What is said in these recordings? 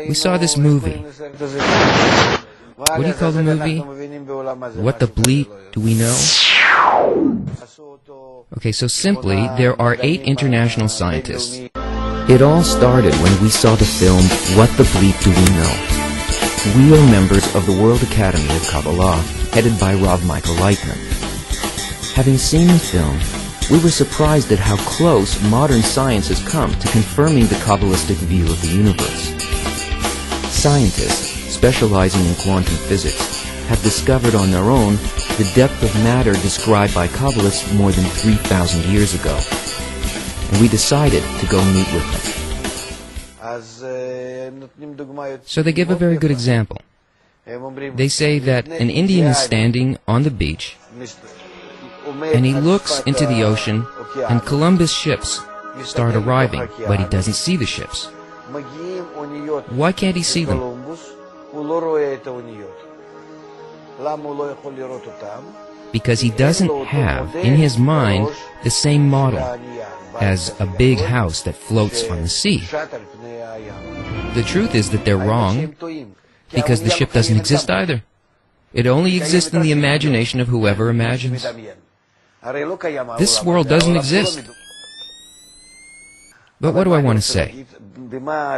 We saw this movie. What do you call the movie? What the bleep do we know? Okay, so simply, there are 8 international scientists. It all started when we saw the film, What the Bleep Do We Know? We are members of the World Academy of Kabbalah, headed by Rav Michael Leitman. Having seen the film, we were surprised at how close modern science has come to confirming the Kabbalistic view of the universe. Scientists, specializing in quantum physics, have discovered on their own the depth of matter described by Kabbalists more than 3,000 years ago. And we decided to go meet with them. So they give a very good example. They say that an Indian is standing on the beach, and he looks into the ocean, and Columbus ships start arriving, but he doesn't see the ships. Why can't he see them? Because he doesn't have, in his mind, the same model as a big house that floats on the sea. The truth is that they're wrong, because the ship doesn't exist either. It only exists in the imagination of whoever imagines. This world doesn't exist. But what do I want to say?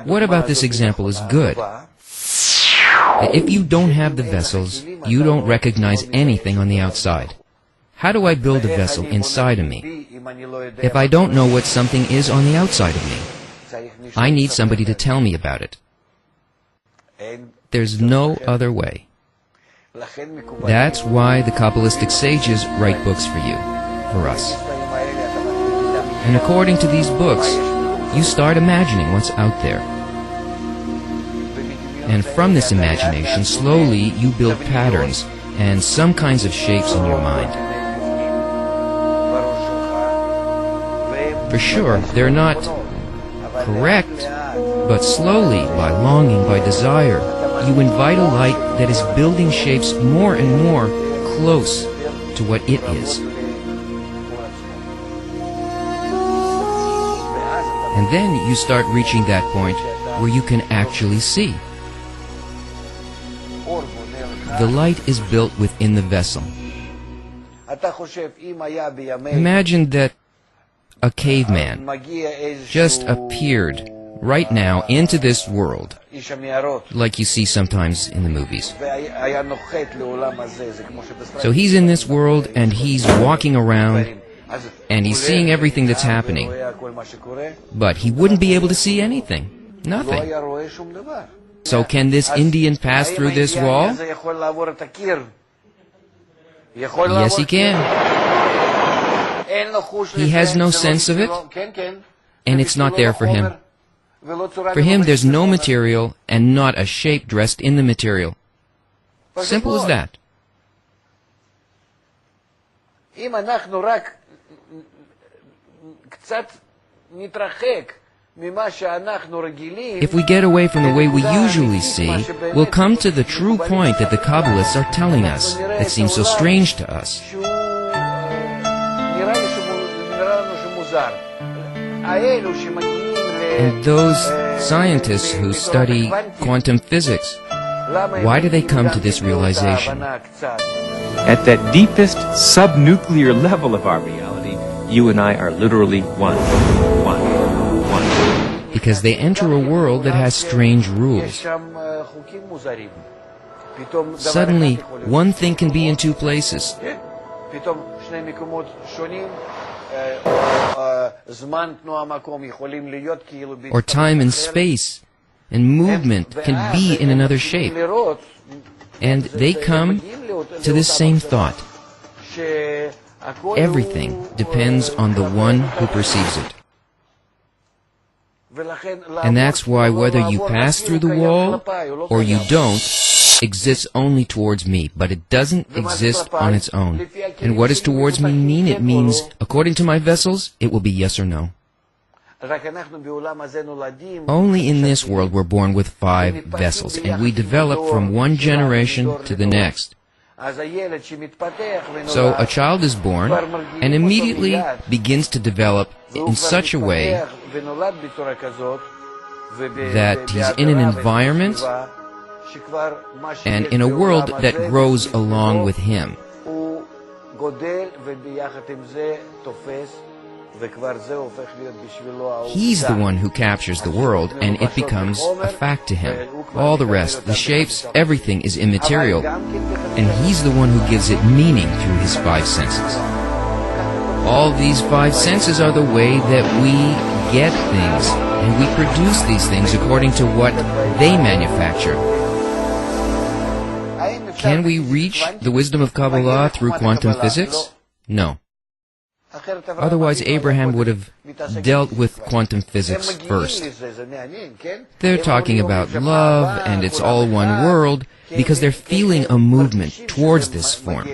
What about this example is good? If you don't have the vessels, you don't recognize anything on the outside. How do I build a vessel inside of me if I don't know what something is on the outside of me? I need somebody to tell me about it. There's no other way. That's why the Kabbalistic sages write books for you, for us. And according to these books, you start imagining what's out there. And from this imagination, slowly you build patterns and some kinds of shapes in your mind. For sure, they're not correct, but slowly, by longing, by desire, you invite a light that is building shapes more and more close to what it is. And then you start reaching that point where you can actually see. The light is built within the vessel. Imagine that a caveman just appeared right now into this world, like you see sometimes in the movies. So he's in this world and he's walking around and he's seeing everything that's happening, but he wouldn't be able to see anything, nothing. So can this Indian pass through this wall? Yes, he can. He has no sense of it, and it's not there for him. For him, there's no material and not a shape dressed in the material. Simple as that. If we get away from the way we usually see, we'll come to the true point that the Kabbalists are telling us, that seems so strange to us. And those scientists who study quantum physics, why do they come to this realization? At that deepest subnuclear level of our reality, you and I are literally one. Because they enter a world that has strange rules. Suddenly, one thing can be in 2 places. Or time and space and movement can be in another shape. And they come to this same thought. Everything depends on the one who perceives it. And that's why whether you pass through the wall or you don't, exists only towards me, but it doesn't exist on its own. And what does towards me mean? It means, according to my vessels, it will be yes or no. Only in this world we're born with 5 vessels, and we develop from one generation to the next. So a child is born and immediately begins to develop in such a way that he's in an environment and in a world that grows along with him. He's the one who captures the world, and it becomes a fact to him. All the rest, the shapes, everything is immaterial, and he's the one who gives it meaning through his five senses. All these five senses are the way that we get things, and we produce these things according to what they manufacture. Can we reach the wisdom of Kabbalah through quantum physics? No. Otherwise, Abraham would have dealt with quantum physics first. They're talking about love, and it's all one world, because they're feeling a movement towards this form.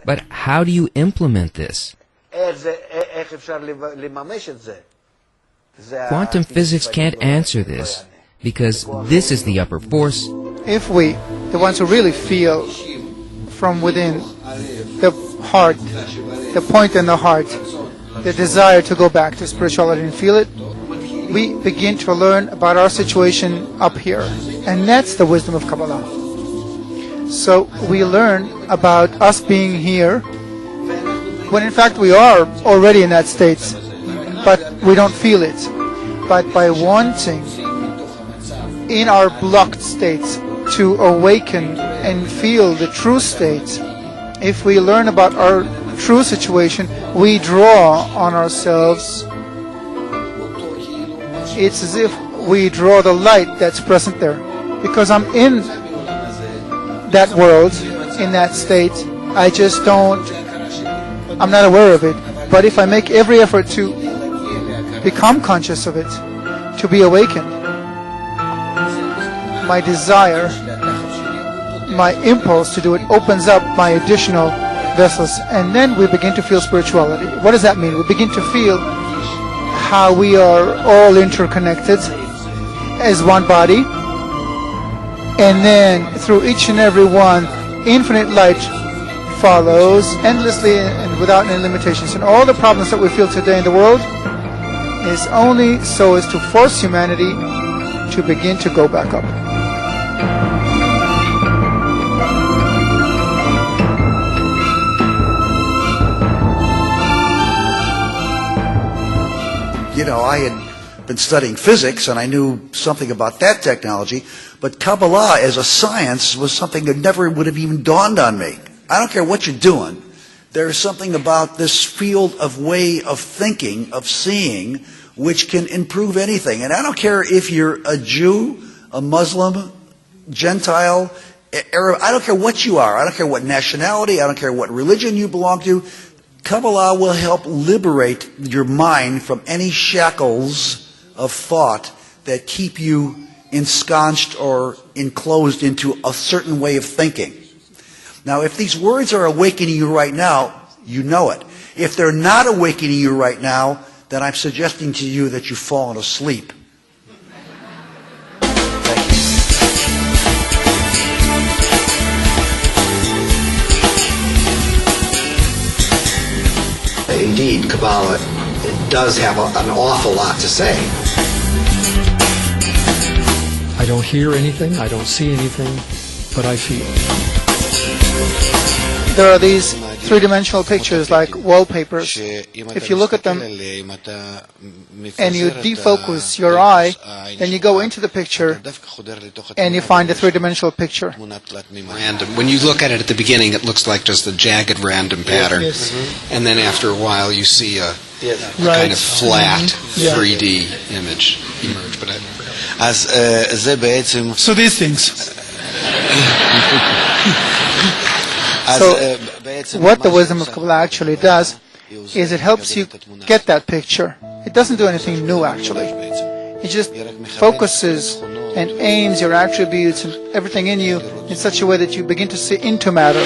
But how do you implement this? Quantum physics can't answer this, because this is the upper force. If we, the ones who really feel from within the heart, the point in the heart, the desire to go back to spirituality and feel it, we begin to learn about our situation up here. And that's the wisdom of Kabbalah. So we learn about us being here, when in fact we are already in that state, but we don't feel it. But by wanting in our blocked states to awaken and feel the true state, if we learn about our true situation, we draw on ourselves. It's as if we draw the light that's present there. Because I'm in that world, in that state, I'm not aware of it. But if I make every effort to become conscious of it, to be awakened, my desire, my impulse to do it opens up my additional vessels, and then we begin to feel spirituality. What does that mean? We begin to feel how we are all interconnected as one body, and then through each and every one, infinite light follows endlessly and without any limitations. And all the problems that we feel today in the world is only so as to force humanity to begin to go back up. You know, I had been studying physics, and I knew something about that technology, but Kabbalah as a science was something that never would have even dawned on me. I don't care what you're doing. There's something about this field of way of thinking, of seeing, which can improve anything. And I don't care if you're a Jew, a Muslim, Gentile, Arab, I don't care what you are. I don't care what nationality, I don't care what religion you belong to. Kabbalah will help liberate your mind from any shackles of thought that keep you ensconced or enclosed into a certain way of thinking. Now, if these words are awakening you right now, you know it. If they're not awakening you right now, then I'm suggesting to you that you've fallen asleep. Indeed, Kabbalah does have an awful lot to say. I don't hear anything, I don't see anything, but I feel. There are these three-dimensional pictures like wallpapers. If you look at them and you defocus your eye, then you go into the picture and you find a three-dimensional picture. Random. When you look at it at the beginning, it looks like just a jagged random pattern. Yes. And then after a while, you see a kind of flat 3D image emerge. But So these things. So what the wisdom of Kabbalah actually does is it helps you get that picture. It doesn't do anything new, actually. It just focuses and aims your attributes and everything in you in such a way that you begin to see into matter.